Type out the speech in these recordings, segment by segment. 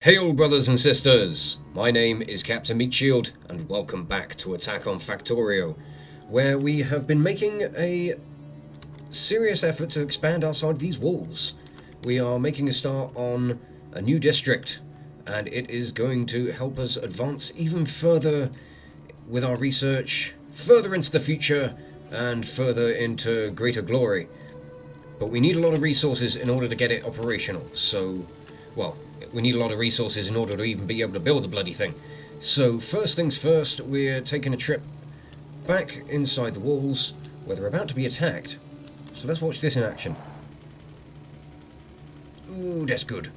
Hail, brothers and sisters! My name is Captain Meatshield, and welcome back to Attack on Factorio, where we have been making a serious effort to expand outside these walls. We are making a start on a new district, and it is going to help us advance even further with our research, further into the future, and further into greater glory. But we need a lot of resources in order to get it operational, so, well, we need a lot of resources in order to even be able to build the bloody thing. So first things first, we're taking a trip back inside the walls where they're about to be attacked. So let's watch this in action. Ooh, that's good.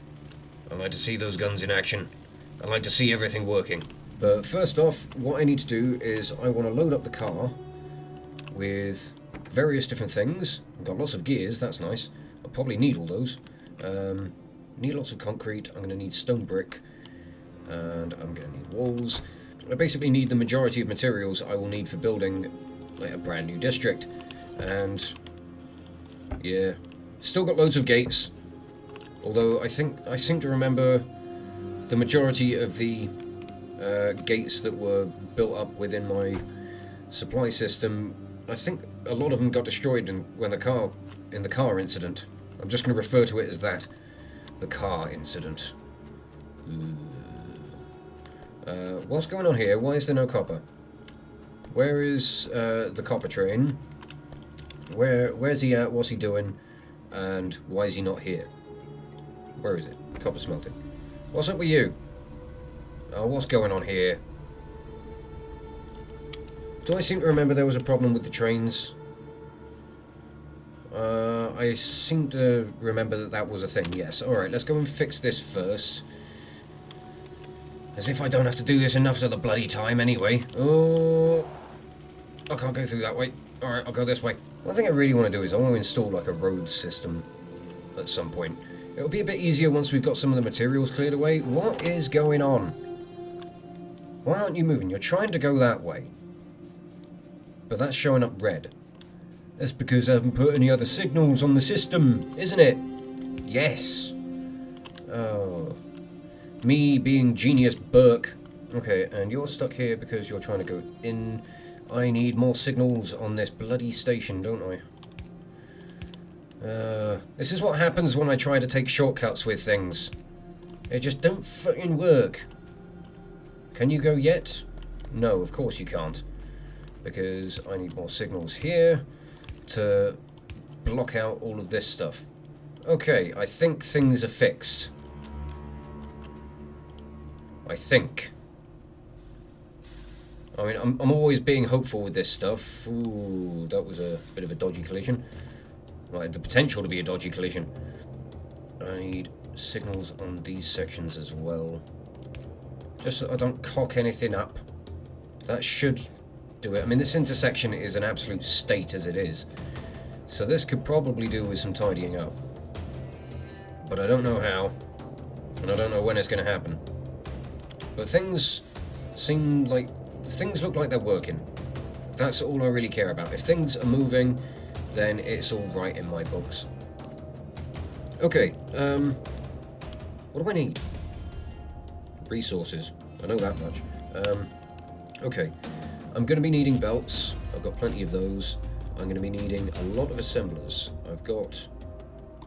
I like to see those guns in action. I like to see everything working. But first off, what I need to do is I want to load up the car with various different things. I've got lots of gears, that's nice. I'll probably need all those. Need lots of concrete, I'm going to need stone brick, and I'm going to need walls. I basically need the majority of materials I will need for building like a brand new district. And yeah, still got loads of gates, although I seem to remember the majority of the gates that were built up within my supply system, I think a lot of them got destroyed in the car incident. I'm just going to refer to it as that. The car incident. What's going on here? Why is there no copper? Where is the copper train? Where's he at? What's he doing? And why is he not here? Where is it? Copper smelting. What's up with you? Oh, what's going on here? Do I seem to remember there was a problem with the trains? I seem to remember that was a thing, yes. Alright, let's go and fix this first. As if I don't have to do this enough of the bloody time anyway. Oh, I can't go through that way. Alright, I'll go this way. One thing I really want to do is I want to install like a road system at some point. It'll be a bit easier once we've got some of the materials cleared away. What is going on? Why aren't you moving? You're trying to go that way. But that's showing up red. That's because I haven't put any other signals on the system, isn't it? Yes. Oh. Me being genius Burke. Okay, and you're stuck here because you're trying to go in. I need more signals on this bloody station, don't I? This is what happens when I try to take shortcuts with things. They just don't fucking work. Can you go yet? No, of course you can't. Because I need more signals here to block out all of this stuff. Okay, I think things are fixed. I think. I mean, I'm always being hopeful with this stuff. Ooh, that was a bit of a dodgy collision. Right, the potential to be a dodgy collision. I need signals on these sections as well. Just so I don't cock anything up. That should do it. I mean, this intersection is an absolute state as it is, so this could probably do with some tidying up, but I don't know how, and I don't know when it's going to happen. But things look like they're working. That's all I really care about. If things are moving, then it's all right in my books. Okay, what do I need? Resources. I know that much. Okay. I'm going to be needing belts. I've got plenty of those. I'm going to be needing a lot of assemblers. I've got...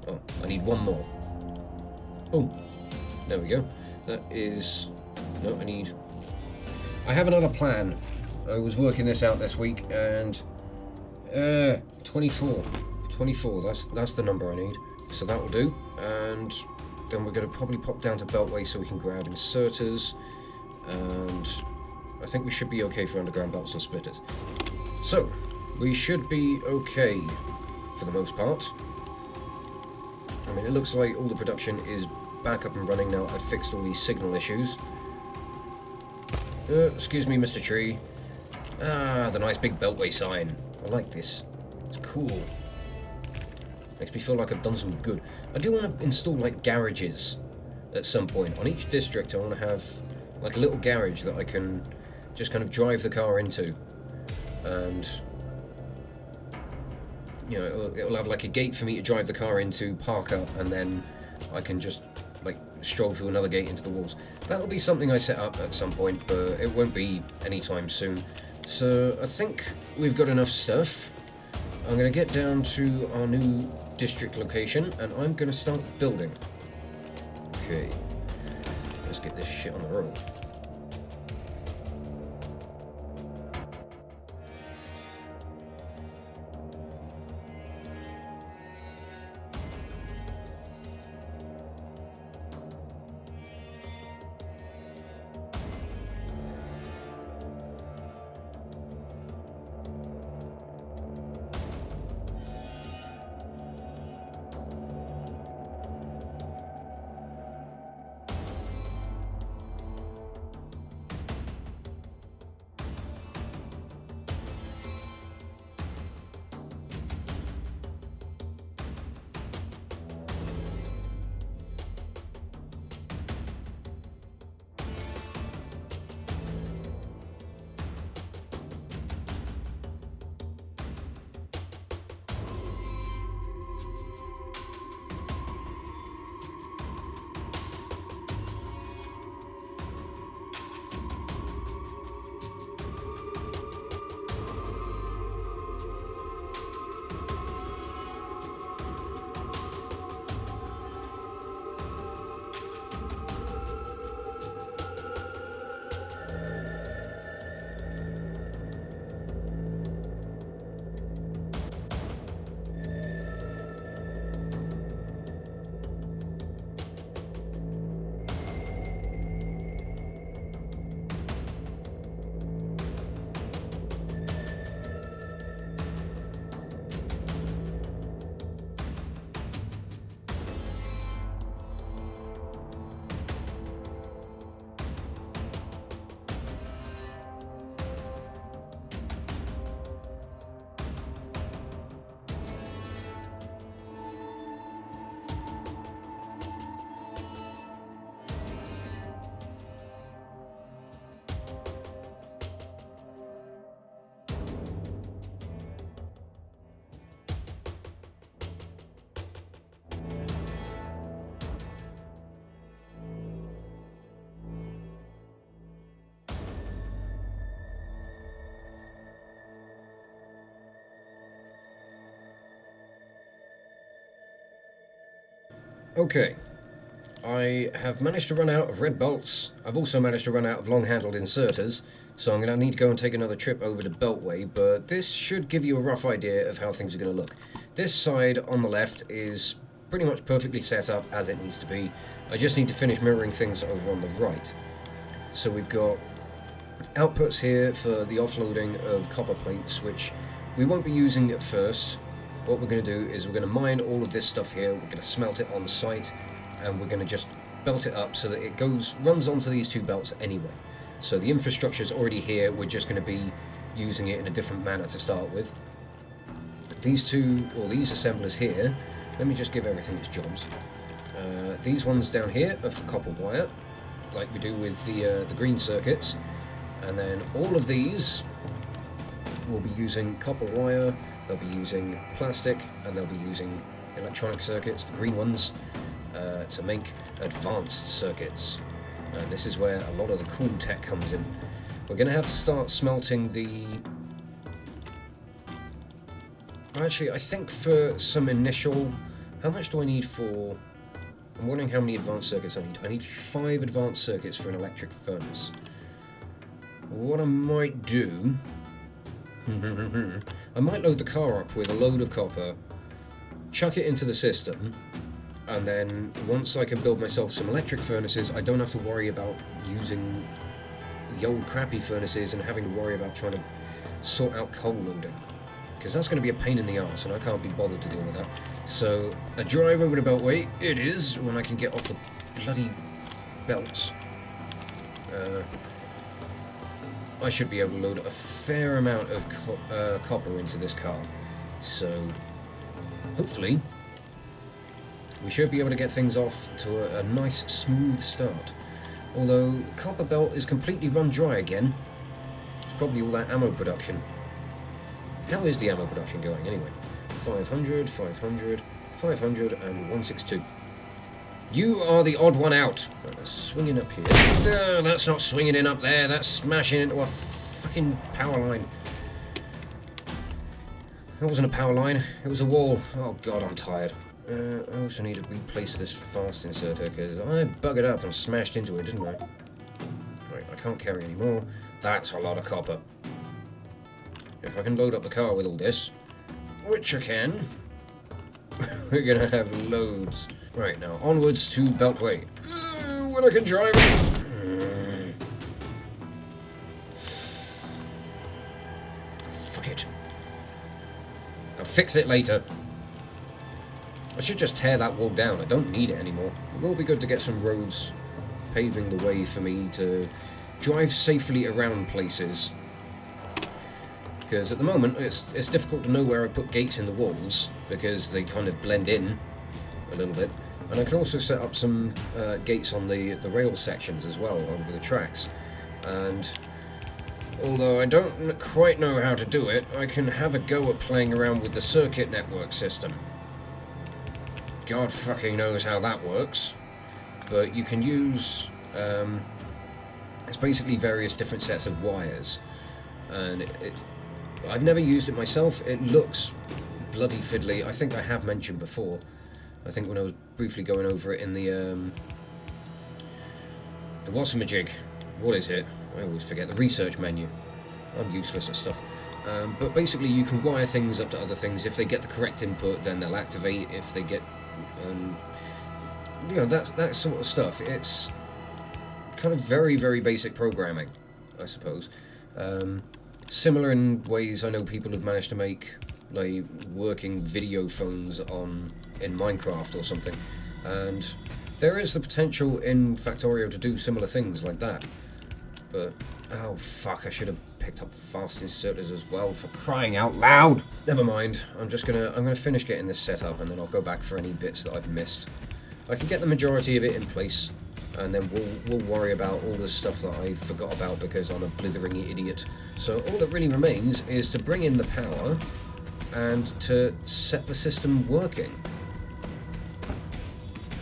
oh, I need one more. Boom. There we go. That is... no, I have another plan. I was working this out this week, and... 24. 24, that's the number I need. So that will do. And then we're going to probably pop down to Beltway so we can grab inserters. And... I think we should be okay for underground belts and splitters. So, we should be okay for the most part. I mean, it looks like all the production is back up and running now. I've fixed all these signal issues. Excuse me, Mr. Tree. Ah, the nice big beltway sign. I like this. It's cool. Makes me feel like I've done some good. I do want to install, like, garages at some point. On each district, I want to have, like, a little garage that I can just kind of drive the car into, and you know, it'll have like a gate for me to drive the car into, park up, and then I can just like stroll through another gate into the walls. That'll be something I set up at some point, but it won't be anytime soon. So I think we've got enough stuff. I'm going to get down to our new district location, and I'm going to start building. Okay, let's get this shit on the road. Okay, I have managed to run out of red bolts. I've also managed to run out of long-handled inserters, so I'm going to need to go and take another trip over to Beltway, but this should give you a rough idea of how things are going to look. This side on the left is pretty much perfectly set up as it needs to be. I just need to finish mirroring things over on the right. So we've got outputs here for the offloading of copper plates, which we won't be using at first. What we're going to do is we're going to mine all of this stuff here, we're going to smelt it on the site, and we're going to just belt it up so that it runs onto these two belts anyway. So the infrastructure is already here, we're just going to be using it in a different manner to start with. These assemblers here, let me just give everything its jobs. These ones down here are for copper wire, like we do with the green circuits, and then all of these will be using copper wire. They'll be using plastic, and they'll be using electronic circuits, the green ones, to make advanced circuits. And this is where a lot of the cool tech comes in. We're going to have to start smelting the... Actually, I think for some initial... How much do I need for... I'm wondering how many advanced circuits I need. I need 5 advanced circuits for an electric furnace. What I might do... I might load the car up with a load of copper, chuck it into the system, and then once I can build myself some electric furnaces, I don't have to worry about using the old crappy furnaces and having to worry about trying to sort out coal loading, because that's going to be a pain in the arse and I can't be bothered to deal with that. So a drive over to Beltway it is, when I can get off the bloody belts. I should be able to load a fair amount of copper into this car, so hopefully we should be able to get things off to a nice smooth start. Although copper belt is completely run dry again. It's probably all that ammo production. How is the ammo production going anyway? 500, 500, 500 and 162. You are the odd one out. Swinging up here. No, that's not swinging in up there. That's smashing into a fucking power line. It wasn't a power line. It was a wall. Oh god, I'm tired. I also need to replace this fast inserter because I buggered up and smashed into it, didn't I? Right, I can't carry any more. That's a lot of copper. If I can load up the car with all this, which I can, we're gonna have loads. Right, now onwards to Beltway. When I can drive it. Fuck it. I'll fix it later. I should just tear that wall down. I don't need it anymore. It will be good to get some roads paving the way for me to drive safely around places. Because at the moment, it's difficult to know where I put gates in the walls, because they kind of blend in a little bit. And I can also set up some gates on the rail sections as well, over the tracks. And although I don't quite know how to do it, I can have a go at playing around with the circuit network system. God fucking knows how that works. But you can use... it's basically various different sets of wires. And I've never used it myself. It looks bloody fiddly. I think I have mentioned before. I think when I was briefly going over it in the whatsamajig. What is it? I always forget. The research menu. I'm useless at stuff. But basically you can wire things up to other things. If they get the correct input, then they'll activate. If they get... you know, that sort of stuff. It's kind of very, very basic programming, I suppose. Similar in ways I know people have managed to make like working video phones in Minecraft or something, and there is the potential in Factorio to do similar things like that. But oh fuck, I should have picked up fast inserters as well, for crying out loud. Never mind. I'm gonna finish getting this set up, and then I'll go back for any bits that I've missed. I can get the majority of it in place, and then we'll worry about all the stuff that I forgot about because I'm a blithering idiot. So all that really remains is to bring in the power and to set the system working.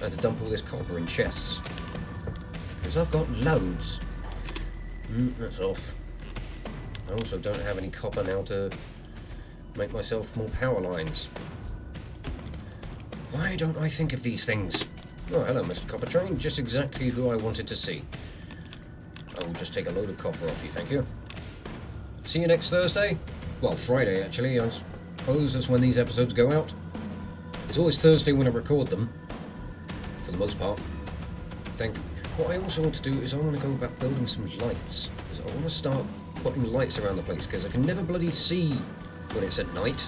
And to dump all this copper in chests. Because I've got loads. That's off. I also don't have any copper now to make myself more power lines. Why don't I think of these things? Oh, hello, Mr. Copper Train. Just exactly who I wanted to see. I will just take a load of copper off you, thank you. See you next Thursday? Well, Friday, actually. I suppose that's when these episodes go out. It's always Thursday when I record them, for the most part, I think. What I also want to do is I want to go about building some lights. Because I want to start putting lights around the place, because I can never bloody see when it's at night.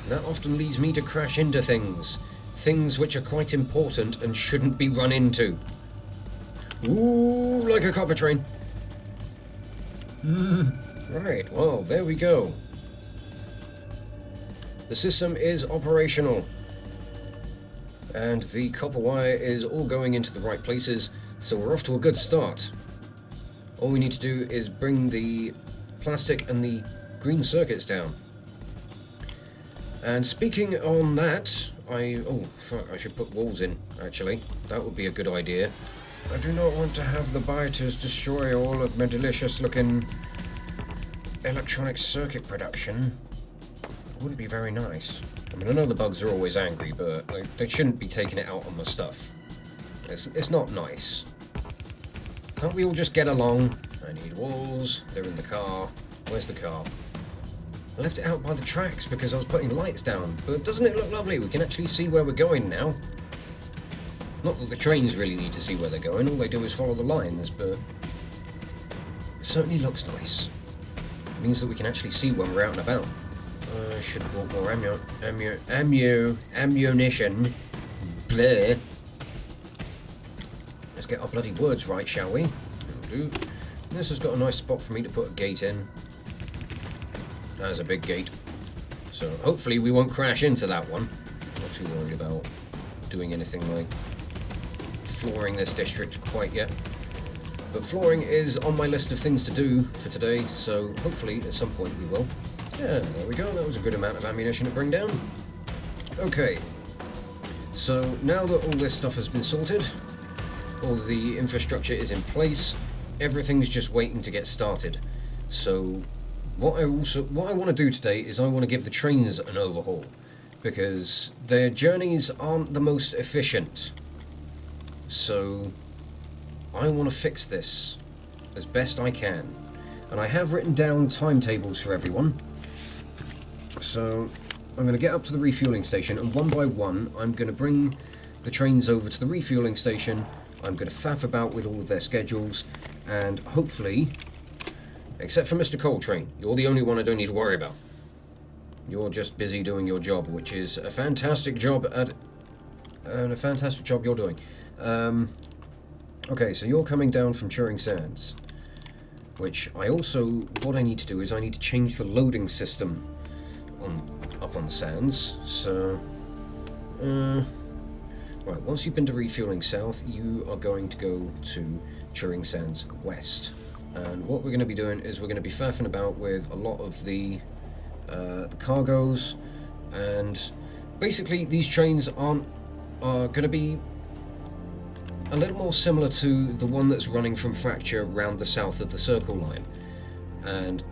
And that often leads me to crash into things. Things which are quite important and shouldn't be run into. Ooh, like a copper train. Right, well, there we go. The system is operational. And the copper wire is all going into the right places, so we're off to a good start. All we need to do is bring the plastic and the green circuits down. And speaking on that, oh fuck, I should put walls in, actually. That would be a good idea. I do not want to have the biters destroy all of my delicious looking electronic circuit production. It wouldn't be very nice. I mean, I know the bugs are always angry, but they shouldn't be taking it out on the stuff. It's not nice. Can't we all just get along? I need walls. They're in the car. Where's the car? I left it out by the tracks because I was putting lights down, but doesn't it look lovely? We can actually see where we're going now. Not that the trains really need to see where they're going, all they do is follow the lines, but it certainly looks nice. It means that we can actually see when we're out and about. I should have bought more ammunition. Bleh. Let's get our bloody words right, shall we? That'll do. This has got a nice spot for me to put a gate in. That's a big gate. So hopefully we won't crash into that one. Not too worried about doing anything like flooring this district quite yet. But flooring is on my list of things to do for today, so hopefully at some point we will. Yeah, there we go. That was a good amount of ammunition to bring down. Okay. So now that all this stuff has been sorted, all the infrastructure is in place, everything's just waiting to get started. So what I want to do today is I want to give the trains an overhaul, because their journeys aren't the most efficient. So I want to fix this as best I can. And I have written down timetables for everyone. So I'm going to get up to the refueling station, and one by one I'm going to bring the trains over to the refueling station. I'm going to faff about with all of their schedules, and hopefully, except for Mr. Coltrane, you're the only one I don't need to worry about. You're just busy doing your job, which is a fantastic job you're doing. Okay, so you're coming down from Turing Sands, which what I need to do is I need to change the loading system up on the sands. So, right, once you've been to Refueling South, you are going to go to Turing Sands West. And what we're going to be doing is we're going to be faffing about with a lot of the cargoes, and basically these trains are going to be a little more similar to the one that's running from Factorio round the south of the Circle Line. And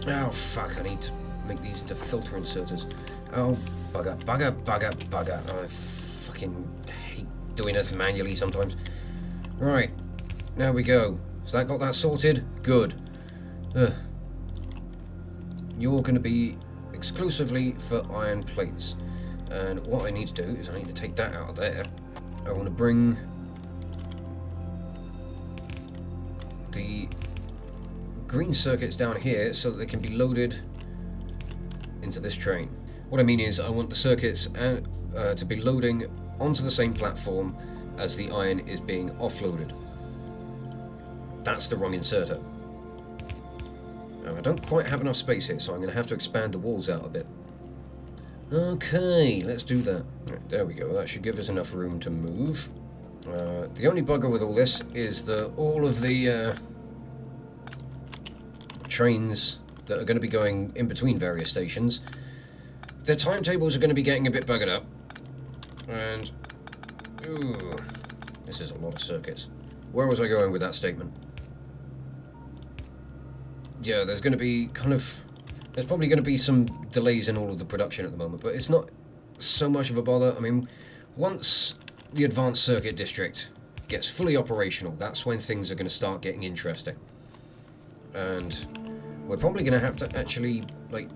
oh fuck, I need to make these into filter inserters. Oh bugger, bugger, bugger, bugger. I fucking hate doing this manually sometimes. Right, there we go. So that got that sorted? Good. You're going to be exclusively for iron plates. And what I need to do is I need to take that out of there. I want to bring the green circuits down here so that they can be loaded into this train. What I mean is I want the circuits to be loading onto the same platform as the iron is being offloaded. That's the wrong inserter. I don't quite have enough space here, so I'm going to have to expand the walls out a bit. Okay, let's do that. Right, there we go. That should give us enough room to move. The only bugger with all this is that all of the trains that are going to be going in between various stations, their timetables are going to be getting a bit buggered up. And ooh, this is a lot of circuits. Where was I going with that statement? Yeah, there's going to be there's probably going to be some delays in all of the production at the moment, but it's not so much of a bother. I mean, once the Advanced Circuit District gets fully operational, that's when things are going to start getting interesting. And we're probably going to have to actually, like,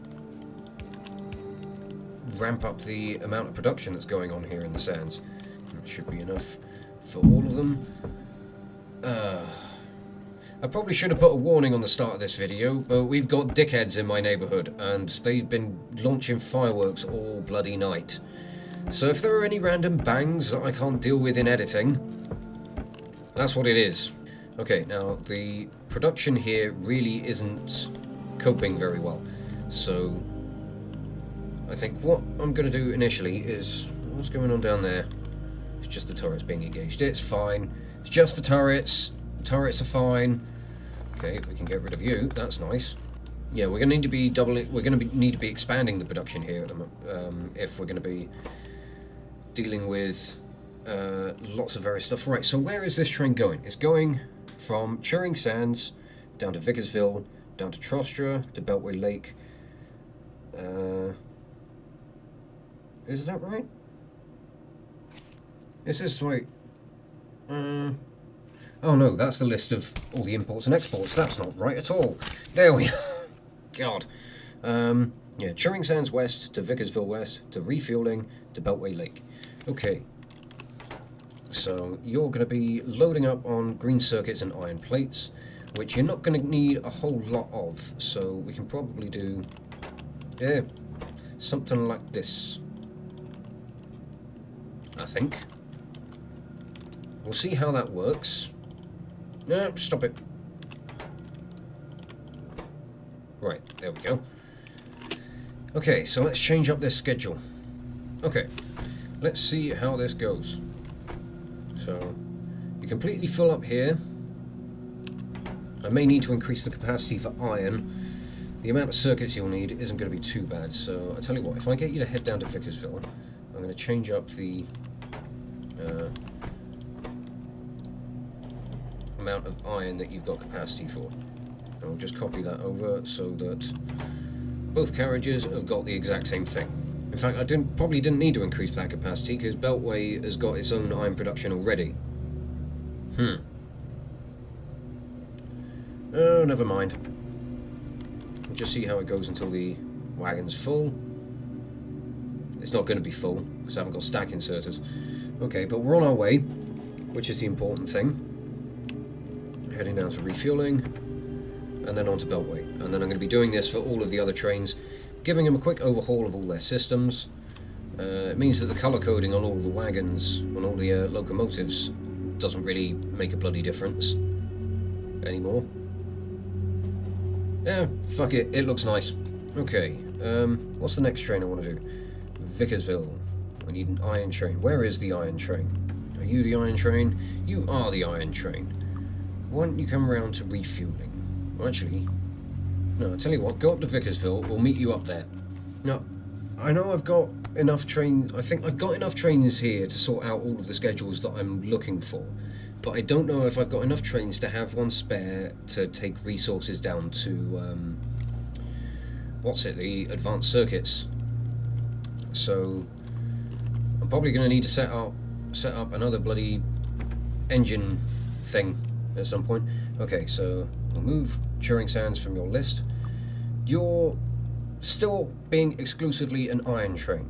ramp up the amount of production that's going on here in the sands. That should be enough for all of them. I probably should have put a warning on the start of this video, but we've got dickheads in my neighbourhood, and they've been launching fireworks all bloody night. So if there are any random bangs that I can't deal with in editing, that's what it is. Okay, now the production here really isn't coping very well, so I think what I'm going to do initially is, what's going on down there? It's just the turrets being engaged. It's fine. It's just the turrets. The turrets are fine. Okay, we can get rid of you. That's nice. Yeah, we're going to need to be need to be expanding the production here if we're going to be dealing with lots of various stuff. Right. So where is this train going? It's going from Turing Sands down to Vickersville, down to Trostra, to Beltway Lake. Is that right? Is this right? Oh no, that's the list of all the imports and exports. That's not right at all. There we are. God. Yeah, Turing Sands West to Vickersville West to Refueling to Beltway Lake. Okay. So you're going to be loading up on green circuits and iron plates, which you're not going to need a whole lot of. So we can probably do, yeah, something like this, I think. We'll see how that works. No, stop it. Right, there we go. Okay, so let's change up this schedule. Okay, let's see how this goes. So, you completely fill up here. I may need to increase the capacity for iron. the amount of circuits you'll need isn't going to be too bad. So I tell you what, if I get you to head down to Vickersville, I'm going to change up the amount of iron that you've got capacity for. I'll just copy that over so that both carriages have got the exact same thing. In fact, I probably didn't need to increase that capacity because Beltway has got its own iron production already. Oh, never mind. We'll just see how it goes until the wagon's full. It's not going to be full because I haven't got stack inserters. Okay, but we're on our way, which is the important thing. Heading down to refueling, and then on to Beltway. And then I'm going to be doing this for all of the other trains, giving them a quick overhaul of all their systems. It means that the colour coding on all of the wagons, on all the locomotives, doesn't really make a bloody difference anymore. Yeah, fuck it, it looks nice. Okay, what's the next train I want to do? Vickersville. I need an iron train. Where is the iron train? Are you the iron train? You are the iron train. Why don't you come around to refueling? Well, actually, no, I'll tell you what, go up to Vickersville, we'll meet you up there. Now, I know I've got enough trains, I think I've got enough trains here to sort out all of the schedules that I'm looking for, but I don't know if I've got enough trains to have one spare to take resources down to, the advanced circuits. So, I'm probably going to need to set up another bloody engine thing at some point. Okay, so we'll move Turing Sands from your list. You're still being exclusively an iron train,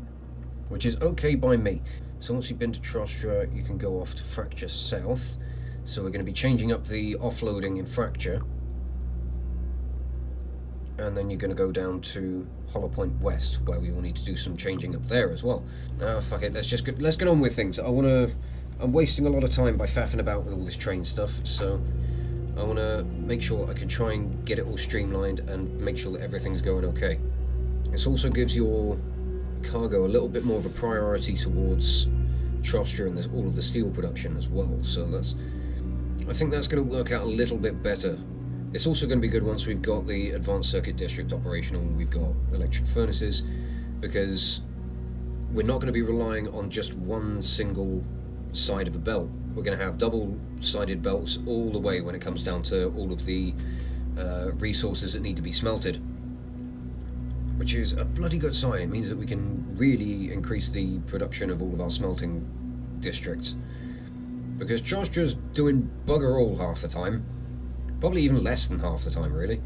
which is okay by me. So once you've been to Trostra, you can go off to Fracture South. So we're going to be changing up the offloading in Fracture. And then you're going to go down to Hollow Point West, where we will need to do some changing up there as well. Now, fuck it, let's get on with things. I'm wasting a lot of time by faffing about with all this train stuff, so I want to make sure I can try and get it all streamlined and make sure that everything's going okay. This also gives your cargo a little bit more of a priority towards Trostra and all of the steel production as well, so I think that's going to work out a little bit better. It's also going to be good once we've got the Advanced Circuit District operational, we've got electric furnaces, because we're not going to be relying on just one single side of a belt. We're going to have double-sided belts all the way when it comes down to all of the resources that need to be smelted, which is a bloody good sign. It means that we can really increase the production of all of our smelting districts, because Trostra's doing bugger all half the time. Probably even less than half the time, really.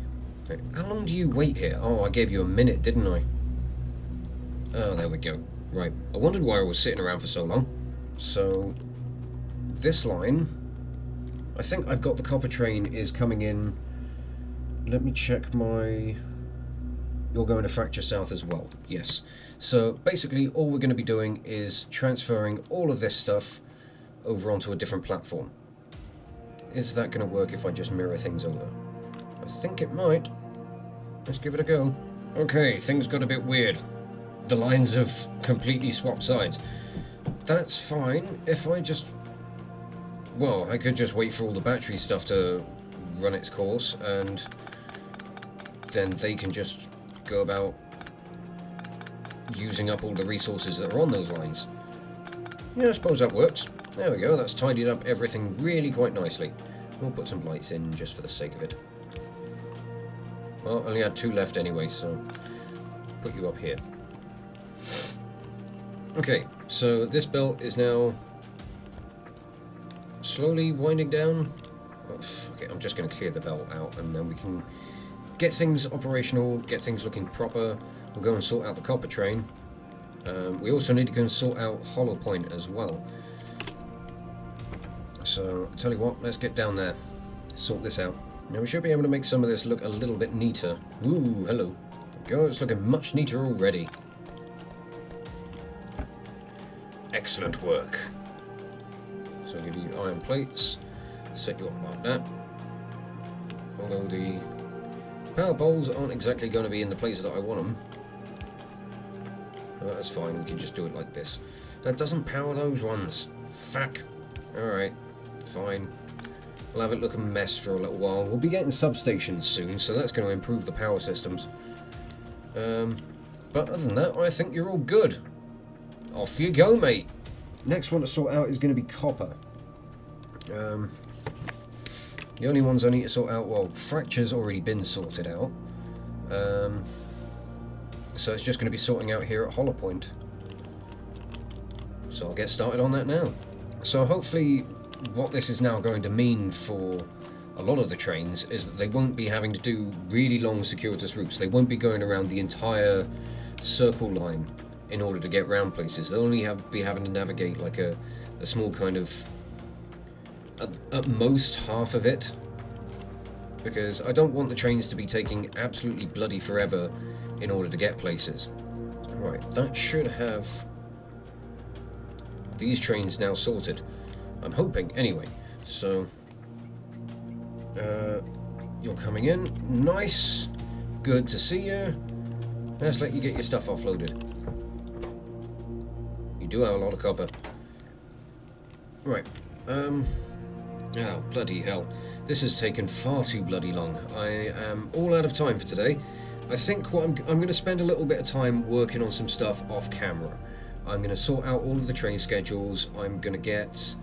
How long do you wait here? Oh, I gave you a minute, didn't I? Oh, there we go. Right. I wondered why I was sitting around for so long. So, this line, I think I've got the copper train is coming in. Let me check my... You're going to Fracture South as well. Yes. So, basically, all we're going to be doing is transferring all of this stuff over onto a different platform. Is that going to work if I just mirror things over? I think it might. Let's give it a go. Okay, things got a bit weird. The lines have completely swapped sides. That's fine if I just... Well, I could just wait for all the battery stuff to run its course, and then they can just go about using up all the resources that are on those lines. Yeah, I suppose that works. There we go, that's tidied up everything really quite nicely. We'll put some lights in just for the sake of it. Well, I only had 2 left anyway, so put you up here. Okay, so this belt is now slowly winding down. Oh, fuck it, I'm just going to clear the belt out and then we can get things operational, get things looking proper. We'll go and sort out the copper train. We also need to go and sort out Hollow Point as well. So, I'll tell you what, let's get down there, sort this out. Now we should be able to make some of this look a little bit neater. Ooh, hello. There we go, it's looking much neater already. Excellent work. So I'll give you iron plates, set you up like that. Although the power poles aren't exactly going to be in the place that I want them. That's fine, we can just do it like this. That doesn't power those ones. Fuck. Alright, fine. We'll have it look a mess for a little while. We'll be getting substations soon, so that's going to improve the power systems. But other than that, I think you're all good. Off you go, mate. Next one to sort out is going to be copper. The only ones I need to sort out, well, fracture's already been sorted out. So it's just going to be sorting out here at Hollow Point. So I'll get started on that now. So hopefully what this is now going to mean for a lot of the trains is that they won't be having to do really long circuitous routes. They won't be going around the entire circle line in order to get round places. They'll only be having to navigate like a small kind of, at most half of it, because I don't want the trains to be taking absolutely bloody forever in order to get places. Right, that should have these trains now sorted. I'm hoping, anyway. So, you're coming in. Nice. Good to see you. Let's let you get your stuff offloaded. You do have a lot of copper. Right. Oh, bloody hell. This has taken far too bloody long. I am all out of time for today. I think what I'm going to spend a little bit of time working on some stuff off camera. I'm going to sort out all of the train schedules. I'm going to get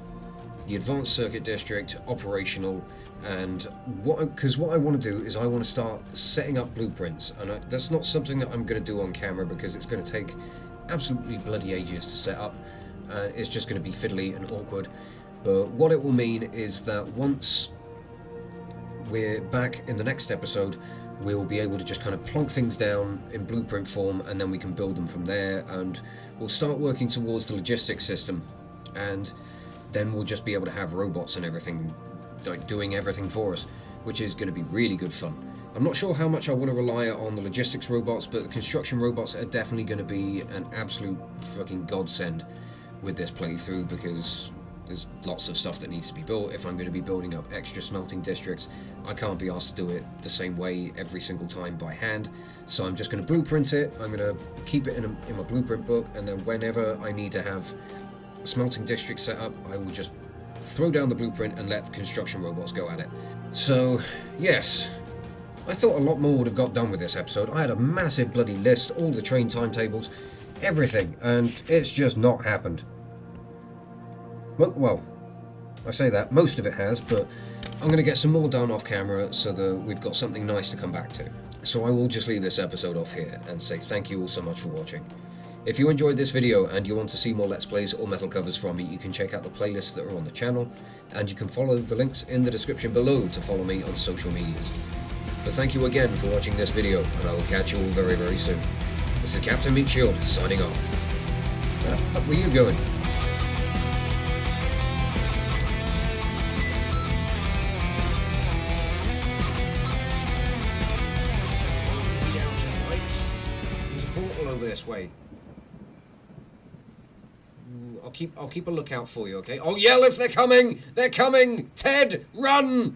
the Advanced Circuit District operational, and because what I want to do is I want to start setting up blueprints, and that's not something that I'm going to do on camera because it's going to take absolutely bloody ages to set up, and it's just going to be fiddly and awkward. But what it will mean is that once we're back in the next episode, we'll be able to just kind of plonk things down in blueprint form, and then we can build them from there, and we'll start working towards the logistics system, and then we'll just be able to have robots and everything, like doing everything for us, which is going to be really good fun. I'm not sure how much I want to rely on the logistics robots, but the construction robots are definitely going to be an absolute fucking godsend with this playthrough, because there's lots of stuff that needs to be built. If I'm going to be building up extra smelting districts, I can't be asked to do it the same way every single time by hand, so I'm just going to blueprint it. I'm going to keep it in my blueprint book, and then whenever I need to have a smelting district set up, I will just throw down the blueprint and let the construction robots go at it. So, yes, I thought a lot more would have got done with this episode. I had a massive bloody list, all the train timetables, everything, and it's just not happened. Well, I say that, most of it has, but I'm going to get some more done off camera so that we've got something nice to come back to. So I will just leave this episode off here and say thank you all so much for watching. If you enjoyed this video and you want to see more Let's Plays or metal covers from me, you can check out the playlists that are on the channel, and you can follow the links in the description below to follow me on social medias. But thank you again for watching this video, and I will catch you all very, very soon. This is Captain Meat Shield, signing off. Where the fuck were you going? This way. I'll keep a lookout for you, okay? Oh, yell if they're coming! They're coming! Ted, run!